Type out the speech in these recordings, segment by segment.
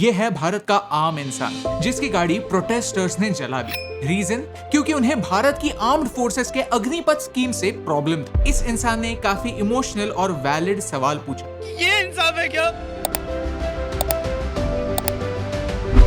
ये है भारत का आम इंसान जिसकी गाड़ी प्रोटेस्टर्स ने जला दी। रीजन? क्योंकि उन्हें भारत की आर्म्ड फोर्सेस के अग्निपथ स्कीम से प्रॉब्लम था। इस इंसान ने काफी इमोशनल और वैलिड सवाल पूछा, ये इंसाफ है क्या?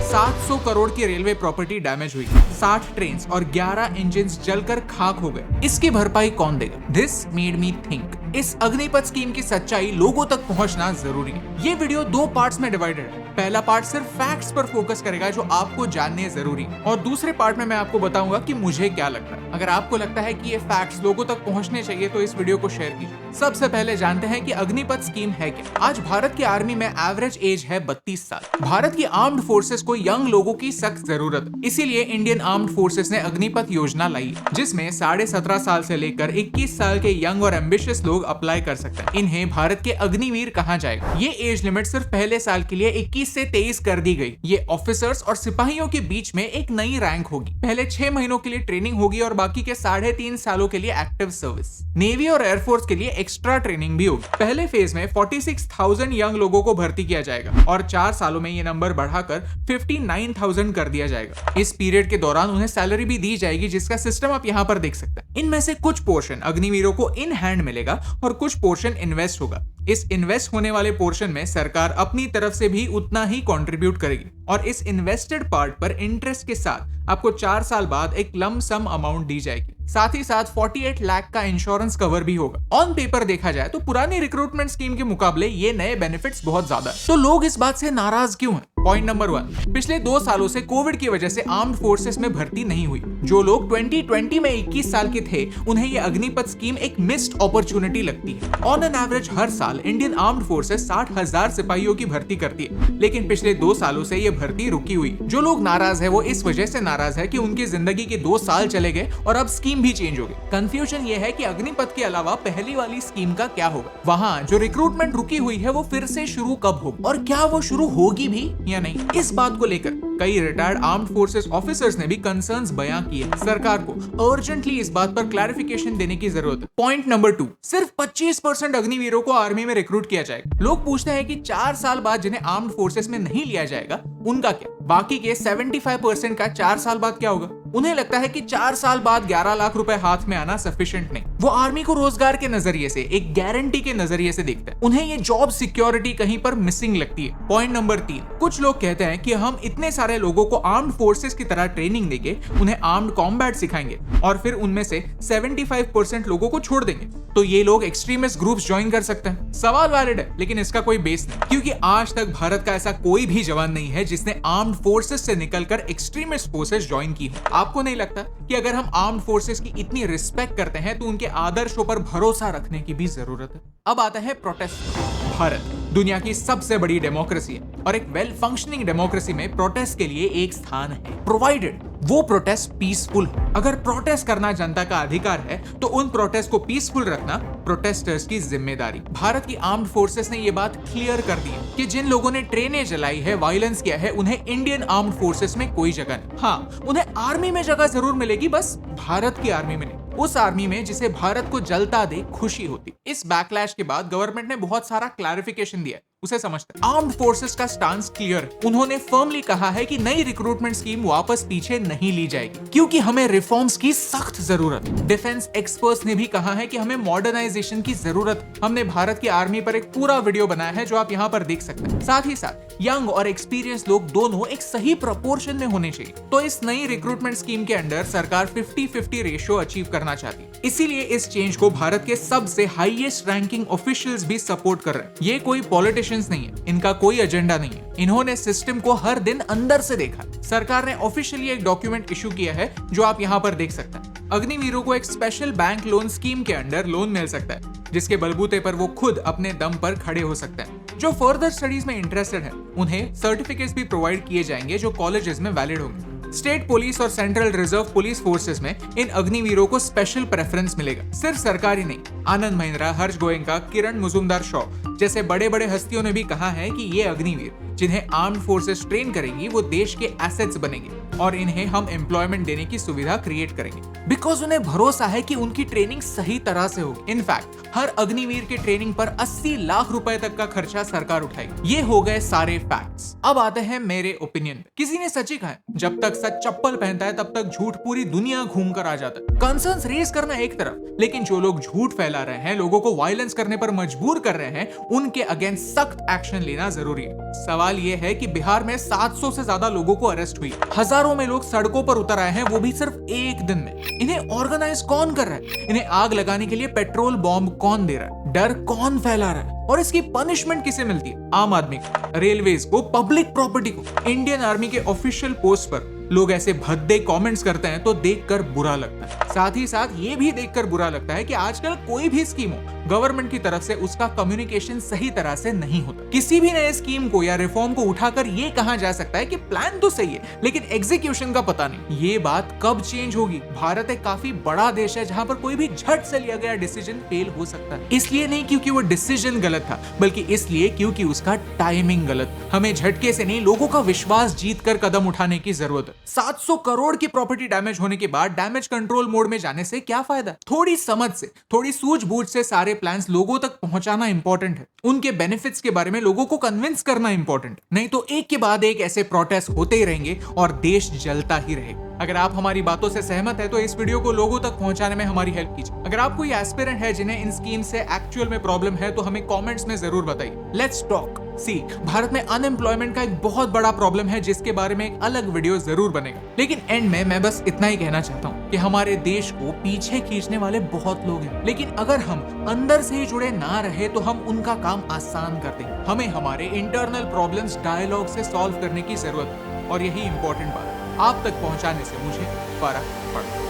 700 करोड़ की रेलवे प्रॉपर्टी डैमेज हुई, 60 ट्रेन और 11 इंजन जलकर खाक हो गए। इसकी भरपाई कौन देगा? This made me think. इस अग्निपथ स्कीम की सच्चाई लोगों तक पहुंचना जरूरी है। ये वीडियो 2 पार्ट्स में डिवाइडेड है। पहला पार्ट सिर्फ फैक्ट्स पर फोकस करेगा जो आपको जानने जरूरी है, और दूसरे पार्ट में मैं आपको बताऊंगा कि मुझे क्या लगता है। अगर आपको लगता है कि ये फैक्ट्स लोगों तक पहुंचने चाहिए तो इस वीडियो को शेयर कीजिए। सबसे पहले जानते हैं कि अग्निपथ स्कीम है क्या। आज भारत की आर्मी में एवरेज एज है 32 साल। भारत की आर्म्ड फोर्सेस को यंग लोगों की सख्त जरूरत है, इसीलिए इंडियन आर्म्ड फोर्सेस ने अग्निपथ योजना लाई है, जिसमें 17.5 साल से लेकर 21 साल के यंग और एम्बिशियस लोग अप्लाई कर सकते हैं। इन्हें भारत के अग्निवीर कहा जाएगा। ये एज लिमिट सिर्फ पहले साल के लिए 21 से 23 कर दी गई। ये ऑफिसर्स और सिपाहियों के बीच में एक नई रैंक होगी। पहले 6 महीनों के लिए ट्रेनिंग होगी और बाकी के 3.5 सालों के लिए एक्टिव सर्विस। नेवी और एयरफोर्स के लिए एक्स्ट्रा ट्रेनिंग भी होगी। पहले फेज में 46,000 यंग लोगों को भर्ती किया जाएगा और 4 सालों में ये नंबर बढ़ाकर 59,000 कर दिया जाएगा। इस पीरियड के दौरान उन्हें सैलरी भी दी जाएगी, जिसका सिस्टम आप यहाँ पर देख सकते हैं। इनमें से कुछ पोर्शन अग्निवीरों को इन हैंड मिलेगा और कुछ पोर्शन इन्वेस्ट होगा। इस इन्वेस्ट होने वाले पोर्शन में सरकार अपनी तरफ से भी उतना ही कंट्रीब्यूट करेगी और इस इन्वेस्टेड पार्ट पर इंटरेस्ट के साथ आपको 4 साल बाद एक लम सम अमाउंट दी जाएगी। साथ ही साथ 48 लाख का इंश्योरेंस कवर भी होगा। ऑन पेपर देखा जाए तो पुरानी रिक्रूटमेंट स्कीम के मुकाबले ये नए बेनिफिट्स बहुत ज्यादा है। तो लोग इस बात से नाराज क्यों हैं? पॉइंट नंबर 1, पिछले 2 सालों से कोविड की वजह से आर्म्ड फोर्सेस में भर्ती नहीं हुई। जो लोग 2020 में 21 साल के थे उन्हें ये अग्निपथ स्कीम एक मिस्ड अपॉर्चुनिटी लगती है। ऑन एन एवरेज हर साल इंडियन आर्म्ड फोर्सेस 60,000 सिपाहियों की भर्ती करती है, लेकिन पिछले 2 सालों से ये भर्ती रुकी हुई। जो लोग नाराज है वो इस वजह से नाराज है कि उनकी जिंदगी के 2 साल चले गए और अब स्कीम भी चेंज हो गई। कंफ्यूजन ये है कि अग्निपथ के अलावा पहली वाली स्कीम का क्या होगा। वहाँ जो रिक्रूटमेंट रुकी हुई है वो फिर से शुरू कब होगी और क्या वो शुरू होगी भी या नहीं। इस बात को लेकर कई रिटायर्ड आर्म्ड फोर्सेस ऑफिसर्स ने भी कंसर्न्स बयां किए। सरकार को अर्जेंटली इस बात पर क्लैरिफिकेशन देने की जरूरत है। पॉइंट नंबर 2, सिर्फ 25% अग्निवीरों को आर्मी में रिक्रूट किया जाएगा। लोग पूछते हैं कि 4 साल बाद जिन्हें आर्म्ड फोर्सेस में नहीं लिया जाएगा उनका क्या? बाकी के 75% का 4 साल बाद क्या होगा? उन्हें लगता है कि 4 साल बाद 11 लाख रुपए हाथ में आना सफिशिएंट नहीं। वो आर्मी को रोजगार के नजरिए से, एक गारंटी के नजरिए से देखते हैं। उन्हें ये जॉब सिक्योरिटी कहीं पर मिसिंग लगती है। पॉइंट नंबर 3, कुछ लोग कहते हैं कि हम इतने सारे लोगों को आर्म्ड फोर्सेस की तरह ट्रेनिंग देंगे, उन्हें आर्म्ड कॉम्बैट सिखाएंगे और फिर उनमें से 75% लोगों को छोड़ देंगे, तो ये लोग एक्सट्रीमिस्ट ग्रुप्स ज्वाइन कर सकते हैं। सवाल वैलिड है, लेकिन इसका कोई बेस नहीं, क्योंकि आज तक भारत का ऐसा कोई भी जवान नहीं है जिसने आर्म्ड फोर्सेस से निकलकर एक्सट्रीमिस्ट फोर्सेस ज्वाइन की हो। आपको नहीं लगता कि अगर हम आर्म्ड फोर्सेस की इतनी रिस्पेक्ट करते हैं तो उनके आदर्शों पर भरोसा रखने की भी जरूरत है? अब आता है प्रोटेस्ट। भारत दुनिया की सबसे बड़ी डेमोक्रेसी है और एक वेल फंक्शनिंग डेमोक्रेसी में प्रोटेस्ट के लिए एक स्थान है, प्रोवाइडेड वो प्रोटेस्ट पीसफुल हो। अगर प्रोटेस्ट करना जनता का अधिकार है तो उन प्रोटेस्ट को पीसफुल रखना प्रोटेस्टर्स की जिम्मेदारी। भारत की आर्म्ड फोर्सेस ने ये बात क्लियर कर दी है कि जिन लोगों ने ट्रेनें जलाई है, वायलेंस किया है, उन्हें इंडियन आर्म्ड फोर्सेस में कोई जगह नहीं। हाँ, उन्हें आर्मी में जगह जरूर मिलेगी, बस भारत की आर्मी में नहीं। उस आर्मी में जिसे भारत को जलता दे खुशी होती। इस बैकलैश के बाद गवर्नमेंट ने बहुत सारा क्लैरिफिकेशन दिया है, उसे समझते हैं। आर्म्ड फोर्सेस का स्टांस क्लियर है। उन्होंने फर्मली कहा है कि नई रिक्रूटमेंट स्कीम वापस पीछे नहीं ली जाएगी, क्योंकि हमें रिफॉर्म्स की सख्त जरूरत है। डिफेंस एक्सपर्ट्स ने भी कहा है कि हमें मॉडर्नाइजेशन की जरूरत है। हमने भारत की आर्मी पर एक पूरा वीडियो बनाया है जो आप यहाँ पर देख सकते हैं। साथ ही साथ यंग और एक्सपीरियंस लोग दोनों एक सही प्रोपोर्शन में होने चाहिए। तो इस नई रिक्रूटमेंट स्कीम के अंडर सरकार 50-50 रेशियो अचीव करना चाहती है। इसीलिए इस चेंज को भारत के सबसे हाईएस्ट रैंकिंग ऑफिशियल्स भी सपोर्ट कर रहे हैं। ये कोई पॉलिटिशियंस नहीं है, इनका कोई एजेंडा नहीं है। इन्होंने सिस्टम को हर दिन अंदर से देखा। सरकार ने ऑफिशियली एक डॉक्यूमेंट इशू किया है जो आप यहाँ पर देख सकते हैं। अग्निवीरों को एक स्पेशल बैंक लोन स्कीम के अंडर लोन मिल सकता है, जिसके बलबूते पर वो खुद अपने दम पर खड़े हो सकते हैं। जो फर्दर स्टडीज में इंटरेस्टेड है उन्हें सर्टिफिकेट्स भी प्रोवाइड किए जाएंगे जो कॉलेजेस में वैलिड होंगे। स्टेट पुलिस और सेंट्रल रिजर्व पुलिस फोर्सेस में इन अग्निवीरों को स्पेशल प्रेफरेंस मिलेगा। सिर्फ सरकारी नहीं, आनंद महिंद्रा, हर्ष गोयनका, किरण मुजुमदार शॉ जैसे बड़े बड़े हस्तियों ने भी कहा है कि ये अग्निवीर जिन्हें आर्म्ड फोर्सेस ट्रेन करेगी वो देश के एसेट्स बनेंगे और इन्हें हम एम्प्लॉयमेंट देने की सुविधा क्रिएट करेंगे, बिकॉज उन्हें भरोसा है कि उनकी ट्रेनिंग सही तरह से होगी। इनफैक्ट हर अग्निवीर की ट्रेनिंग पर 80 लाख रुपए तक का खर्चा सरकार उठाएगी। ये हो गए सारे फैक्ट्स। अब आते हैं मेरे ओपिनियन पे। किसी ने सच ही कहा है, जब तक सच चप्पल पहनता है तब तक झूठ पूरी दुनिया घूम कर आ जाता है। कंसर्न्स रेज करना एक तरफ, लेकिन जो लोग झूठ फैला रहे हैं, लोगों को वायलेंस करने पर मजबूर कर रहे हैं, उनके अगेंस्ट सख्त एक्शन लेना जरूरी है। सवाल यह है कि बिहार में 700 से ज्यादा लोगों को अरेस्ट हुई, हजारों में लोग सड़कों पर उतर आए हैं, वो भी सिर्फ एक दिन में। इन्हें ऑर्गेनाइज कौन कर रहा है? इन्हें आग लगाने के लिए पेट्रोल बॉम्ब कौन दे रहा है? डर कौन फैला रहा है? और इसकी पनिशमेंट किसे मिलती है? आम आदमी को, रेलवेज को, पब्लिक प्रॉपर्टी को। इंडियन आर्मी के ऑफिशियल पोस्ट पर लोग ऐसे भद्दे कमेंट्स करते हैं तो देखकर बुरा लगता है। साथ ही साथ ये भी देखकर बुरा लगता है कि आजकल कोई भी स्कीम हो, गवर्नमेंट की तरफ से उसका कम्युनिकेशन सही तरह से नहीं होता। किसी भी नए स्कीम को या रिफॉर्म को उठाकर ये कहा जा सकता है कि प्लान तो सही है लेकिन एग्जीक्यूशन का पता नहीं। ये बात कब चेंज होगी? भारत एक काफी बड़ा देश है जहां पर कोई भी झट से लिया गया डिसीजन फेल हो सकता है। इसलिए नहीं क्योंकि वो डिसीजन गलत था, बल्कि इसलिए क्योंकि उसका टाइमिंग गलत। हमें झटके से नहीं, लोगों का विश्वास जीतकर कदम उठाने की जरूरत है। 700 करोड़ की प्रॉपर्टी डैमेज होने के बाद डैमेज कंट्रोल मोड में जाने से क्या फायदा? थोड़ी समझ से, थोड़ी सूझबूझ से सारे प्लान्स लोगों तक पहुंचाना इंपॉर्टेंट है। उनके बेनिफिट्स के बारे में लोगों को कन्विंस करना इंपॉर्टेंट, नहीं तो एक के बाद एक ऐसे प्रोटेस्ट होते ही रहेंगे और देश जलता ही रहेगा। अगर आप हमारी बातों से सहमत है तो इस वीडियो को लोगों तक पहुंचाने में हमारी हेल्प कीजिए। अगर आप कोई एस्पिरेंट है जिन्हें इन स्कीम से एक्चुअल में प्रॉब्लम है तो हमें कमेंट्स में जरूर बताइए। Let's talk. भारत में अनएम्प्लॉयमेंट का एक बहुत बड़ा प्रॉब्लम है जिसके बारे में एक अलग वीडियो जरूर बनेगा। लेकिन एंड में मैं बस इतना ही कहना चाहता हूँ कि हमारे देश को पीछे खींचने वाले बहुत लोग हैं, लेकिन अगर हम अंदर से ही जुड़े ना रहे तो हम उनका काम आसान कर देंगे। हमें हमारे इंटरनल प्रॉब्लम्स डायलॉग से सॉल्व करने की जरूरत है और यही इंपॉर्टेंट बात है। आप तक पहुंचाने से मुझे फर्क पड़ता है।